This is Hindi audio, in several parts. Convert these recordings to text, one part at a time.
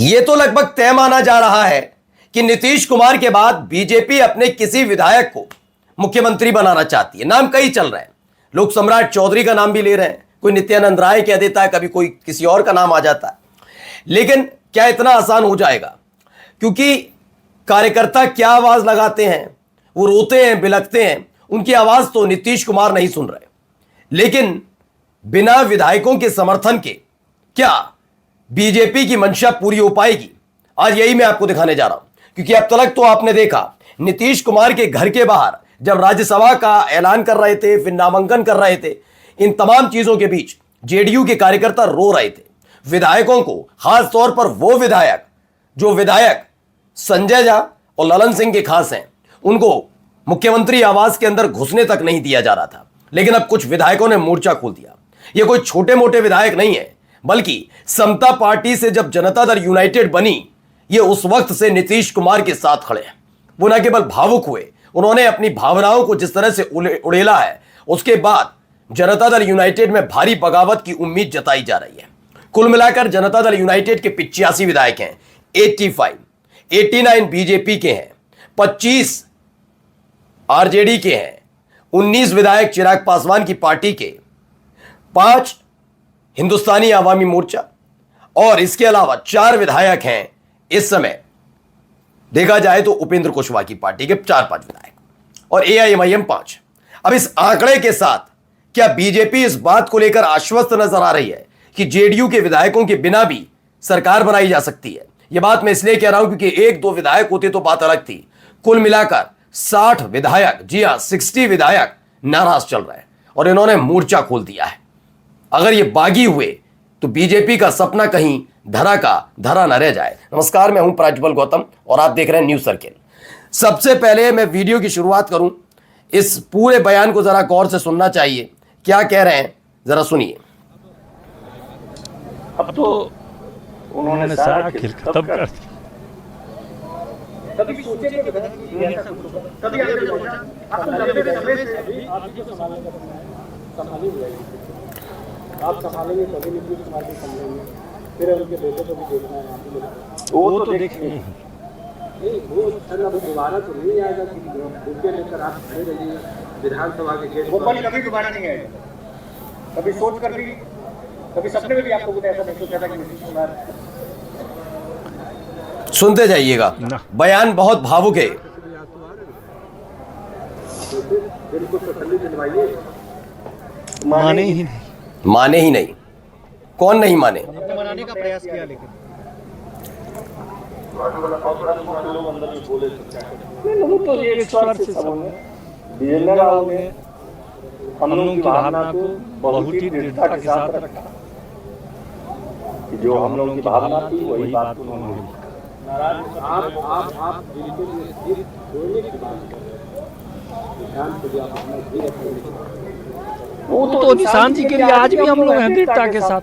ये तो लगभग तय माना जा रहा है कि नीतीश कुमार के बाद बीजेपी अपने किसी विधायक को मुख्यमंत्री बनाना चाहती है। नाम कई चल रहे हैं, लोग सम्राट चौधरी का नाम भी ले रहे हैं, कोई नित्यानंद राय कह देता है, कभी कोई किसी और का नाम आ जाता है। लेकिन क्या इतना आसान हो जाएगा? क्योंकि कार्यकर्ता क्या आवाज लगाते हैं, वो रोते हैं, बिलखते हैं, उनकी आवाज तो नीतीश कुमार नहीं सुन रहे। लेकिन बिना विधायकों के समर्थन के क्या बीजेपी की मंशा पूरी हो पाएगी? आज यही मैं आपको दिखाने जा रहा हूं। क्योंकि अब तक तो आपने देखा नीतीश कुमार के घर के बाहर जब राज्यसभा का ऐलान कर रहे थे, फिर नामांकन कर रहे थे, इन तमाम चीजों के बीच जेडीयू के कार्यकर्ता रो रहे थे। विधायकों को, खास तौर पर वो विधायक संजय झा और ललन सिंह के खास हैं, उनको मुख्यमंत्री आवास के अंदर घुसने तक नहीं दिया जा रहा था। लेकिन अब कुछ विधायकों ने मोर्चा खोल दिया। ये कोई छोटे मोटे विधायक नहीं है, बल्कि समता पार्टी से जब जनता दल यूनाइटेड बनी, ये उस वक्त से नीतीश कुमार के साथ खड़े हैं। वो न केवल भावुक हुए, उन्होंने अपनी भावनाओं को जिस तरह से उड़ेला है, उसके बाद जनता दल यूनाइटेड में भारी बगावत की उम्मीद जताई जा रही है। कुल मिलाकर जनता दल यूनाइटेड के 85 विधायक हैं, 89 बीजेपी के हैं, 25 आरजेडी के हैं, 19 विधायक चिराग पासवान की पार्टी के, 5 हिंदुस्तानी आवामी मोर्चा और इसके अलावा 4 विधायक हैं इस समय देखा जाए तो उपेंद्र कुशवाहा की पार्टी के 4-5 विधायक और एआईएमआईएम 5। अब इस आंकड़े के साथ क्या बीजेपी इस बात को लेकर आश्वस्त नजर आ रही है कि जेडीयू के विधायकों के बिना भी सरकार बनाई जा सकती है? यह बात मैं इसलिए कह रहा हूं क्योंकि 1-2 विधायक होते तो बात अलग थी। कुल मिलाकर 60 विधायक, जी हां 60 विधायक नाराज चल रहे हैं और इन्होंने मोर्चा खोल दिया है। अगर ये बागी हुए तो बीजेपी का सपना कहीं धरा का धरा न रह जाए। नमस्कार, मैं हूं प्रज्वल गौतम और आप देख रहे हैं न्यूज सर्किल। सबसे पहले मैं वीडियो की शुरुआत करूं, इस पूरे बयान को जरा गौर से सुनना चाहिए। क्या कह रहे हैं जरा सुनिए। अब तो उन्होंने सारा खेल खत्म कर दिया। कभी सोचे थे कि कभी आगे सोचा आप लंबे समय से आपकी संभालेंगे, आप संभालेंगे कभी नीतीश कुमार को संभालेंगे, फिर उनके बेटे को भी देखना है आपको। वो तो देखेंगे नहीं, वो सर अब दोबारा तो नहीं आएगा कि बुके लेकर आप खड़े रहिए विधानसभा के गेट। वो पल कभी दोबारा नहीं आएगा। कभी सोच कर भी, कभी सपने में भी आपको कुछ ऐसा नहीं सोचा था कि नीतीश कुमार। सुनते जाइएगा, बयान बहुत भावुक है। बिल्कुल तसल्ली दिलवाइए। माने ही नहीं, माने ही नहीं। कौन नहीं माने? मनाने का प्रयास किया, लेकिन लोग तो ये स्वर से सब होंगे, बीएलए होंगे। हम लोगों की भावना को बहुत ही दृढ़ता के साथ रखा कि जो हम लोगों की भावना थी वही बात उन्होंने। आप बिल्कुल बोलने की बात कर रहे हैं, वो तो निशान जी के लिए आज भी हम लोग हैं दृढ़ता के साथ।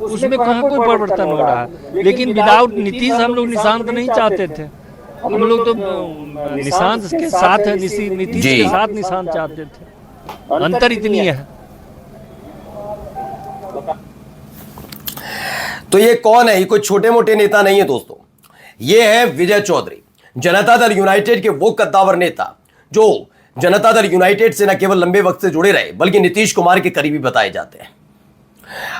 उसमें कहाँ कोई परिवर्तन हो रहा है। लेकिन विदाउट नीतीश हम लोग निशान को नहीं चाहते थे। हम लोग तो निशान के साथ है, नीतीश के साथ निशान चाहते थे। अंतर इतनी है। तो ये कौन है? ये कोई छोटे मोटे नेता नहीं है दोस्तों। ये है विजय चौधरी, जनता दल यूनाइटेड के वो कद्दावर नेता जो जनता दल यूनाइटेड से न केवल लंबे वक्त से जुड़े रहे बल्कि नीतीश कुमार के करीबी बताए जाते हैं।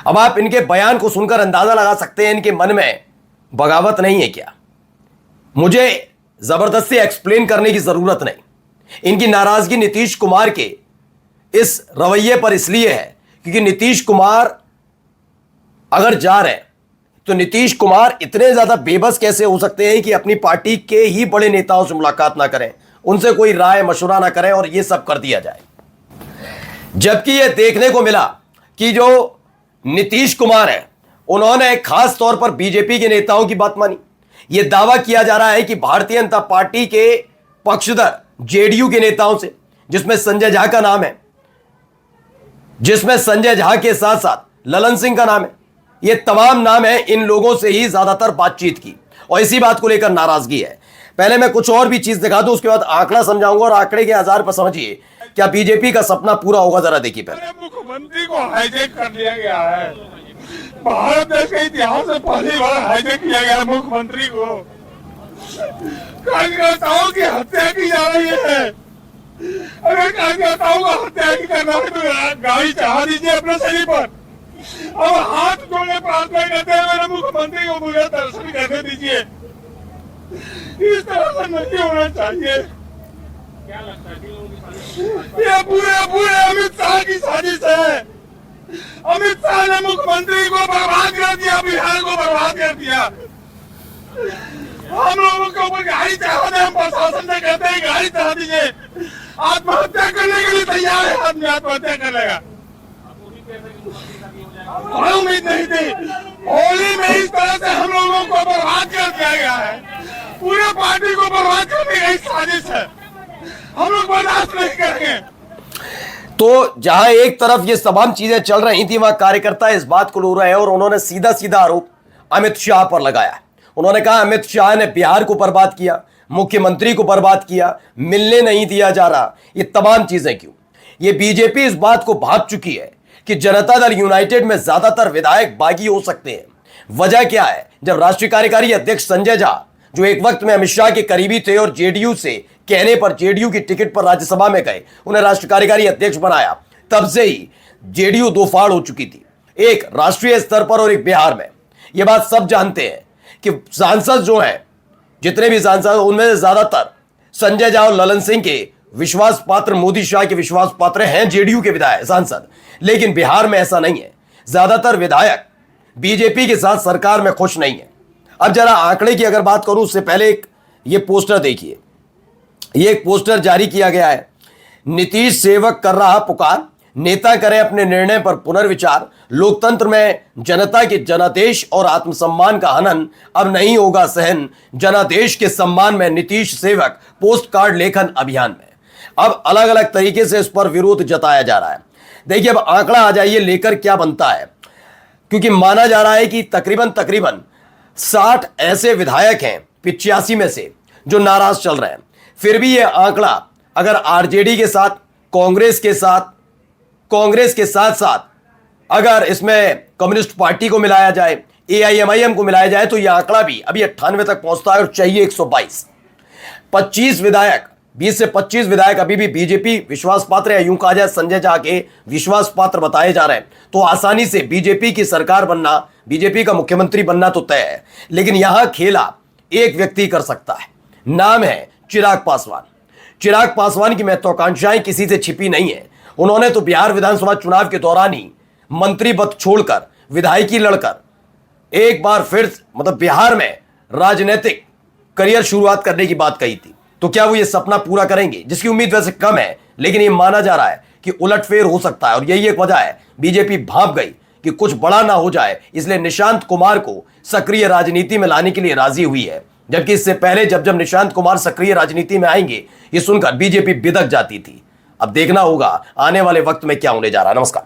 अब आप इनके बयान को सुनकर अंदाजा लगा सकते हैं इनके मन में बगावत नहीं है क्या? मुझे जबरदस्ती एक्सप्लेन करने की जरूरत नहीं। इनकी नाराजगी नीतीश कुमार के इस रवैये पर इसलिए है क्योंकि नीतीश कुमार अगर जा रहे हैं तो नीतीश कुमार इतने ज्यादा बेबस कैसे हो सकते हैं कि अपनी पार्टी के ही बड़े नेताओं से मुलाकात ना करें, उनसे कोई राय मशवरा ना करें और यह सब कर दिया जाए। जबकि यह देखने को मिला कि जो नीतीश कुमार है उन्होंने खास तौर पर बीजेपी के नेताओं की बात मानी। यह दावा किया जा रहा है कि भारतीय जनता पार्टी के पक्षधर जेडीयू के नेताओं से, जिसमें संजय झा का नाम है, जिसमें संजय झा के साथ साथ ललन सिंह का नाम है, ये तमाम नाम है, इन लोगों से ही ज्यादातर बातचीत की और इसी बात को लेकर नाराजगी है। पहले मैं कुछ और भी चीज दिखा दूं, उसके बाद आंकड़ा समझाऊंगा और आंकड़े के आधार पर समझिए क्या बीजेपी का सपना पूरा होगा। जरा देखिए पहले। मुख्यमंत्री को हाईजैक कर लिया गया है। भारत देश के इतिहास में पहली बार हाईजैक किया गया मुख्यमंत्री को। कार्यकर्ताओं की हत्या की जा रही है। अगर कार्यकर्ताओं को हत्या की करना है तो गाड़ी चढ़ा दीजिए अपने शरीर पर। अब हाथ जोड़े प्रार्थना करते हैं मेरे मुख्यमंत्री को मुझे दर्शन करने दीजिए। इस तरह से नहीं होना चाहिए। क्या लगता है ये पूरे अमित शाह की साजिश है। अमित शाह ने मुख्यमंत्री को बर्बाद कर दिया, बिहार को बर्बाद कर दिया। हम लोगों के ऊपर गाड़ी चढ़ा दे, हम प्रशासन से कहते हैं गाड़ी चढ़ा दीजिए। आत्महत्या करने के लिए तैयार है, आदमी आत्महत्या कर लेगा। कोई उम्मीद नहीं थी। होली में इस तरह से हम लोगों को बर्बाद कर दिया गया है। पूरे पार्टी को बर्बाद करने की साजिश है। हम लोग बर्दाश्त नहीं करेंगे। तो जहां एक तरफ ये तमाम चीजें चल रही थी, वहां कार्यकर्ता इस बात को लो रहे हैं और उन्होंने सीधा सीधा आरोप अमित शाह पर लगाया। उन्होंने कहा अमित शाह ने बिहार को बर्बाद किया, मुख्यमंत्री को बर्बाद किया, मिलने नहीं दिया जा रहा। ये तमाम चीजें क्यों? ये बीजेपी इस बात को भाप चुकी है कि जनता दल यूनाइटेड में ज्यादातर विधायक बागी हो सकते हैं। वजह क्या है? जब राष्ट्रीय कार्यकारी अध्यक्ष संजय झा, जो एक वक्त में अमित शाह के करीबी थे और जेडीयू से कहने पर जेडीयू की टिकट पर राज्यसभा में गए, उन्हें राष्ट्रीय कार्यकारी अध्यक्ष बनाया, तब से ही जेडीयू दो फाड़ हो चुकी थी, एक राष्ट्रीय स्तर पर और एक बिहार में। यह बात सब जानते हैं कि सांसद जो हैं, जितने भी सांसद, उनमें से ज्यादातर संजय झा और ललन सिंह के विश्वास पात्र, मोदी शाह के विश्वास पात्र हैं जेडीयू के विधायक सांसद। लेकिन बिहार में ऐसा नहीं है। ज्यादातर विधायक बीजेपी के साथ सरकार में खुश नहीं है। अब जरा आंकड़े की अगर बात करूं, उससे पहले एक ये पोस्टर देखिए। ये एक पोस्टर जारी किया गया है। नीतीश सेवक कर रहा पुकार, नेता करें अपने निर्णय पर पुनर्विचार, लोकतंत्र में जनता के जनादेश और आत्मसम्मान का हनन अब नहीं होगा सहन, जनादेश के सम्मान में नीतीश सेवक पोस्ट कार्ड लेखन अभियान में। अब अलग अलग तरीके से इस पर विरोध जताया जा रहा है। देखिए, अब आंकड़ा आ जाइए लेकर क्या बनता है, क्योंकि माना जा रहा है कि तकरीबन 60 ऐसे विधायक हैं 85 में से जो नाराज चल रहे हैं। फिर भी यह आंकड़ा अगर आरजेडी के साथ, कांग्रेस के साथ साथ अगर इसमें कम्युनिस्ट पार्टी को मिलाया जाए, एआईएमआईएम को मिलाया जाए, तो यह आंकड़ा भी अभी 98 तक पहुंचता है और चाहिए 122। 20 से 25 विधायक अभी भी बीजेपी विश्वास पात्र है, यूं कहा जाए संजय झा के विश्वास पात्र बताए जा रहे हैं। तो आसानी से बीजेपी की सरकार बनना, बीजेपी का मुख्यमंत्री बनना तो तय है। लेकिन यहां खेला एक व्यक्ति कर सकता है, नाम है चिराग पासवान। चिराग पासवान की महत्वाकांक्षाएं किसी से छिपी नहीं है। उन्होंने तो बिहार विधानसभा चुनाव के दौरान ही मंत्री पद छोड़कर, विधायकी लड़कर एक बार फिर बिहार में राजनीतिक करियर शुरुआत करने की बात कही थी। तो क्या वो ये सपना पूरा करेंगे, जिसकी उम्मीद वैसे कम है, लेकिन ये माना जा रहा है कि उलटफेर हो सकता है। और यही एक वजह है, बीजेपी भांप गई कि कुछ बड़ा ना हो जाए, इसलिए निशांत कुमार को सक्रिय राजनीति में लाने के लिए राजी हुई है। जबकि इससे पहले जब निशांत कुमार सक्रिय राजनीति में आएंगे, ये सुनकर बीजेपी बिदक जाती थी। अब देखना होगा आने वाले वक्त में क्या होने जा रहा है। नमस्कार।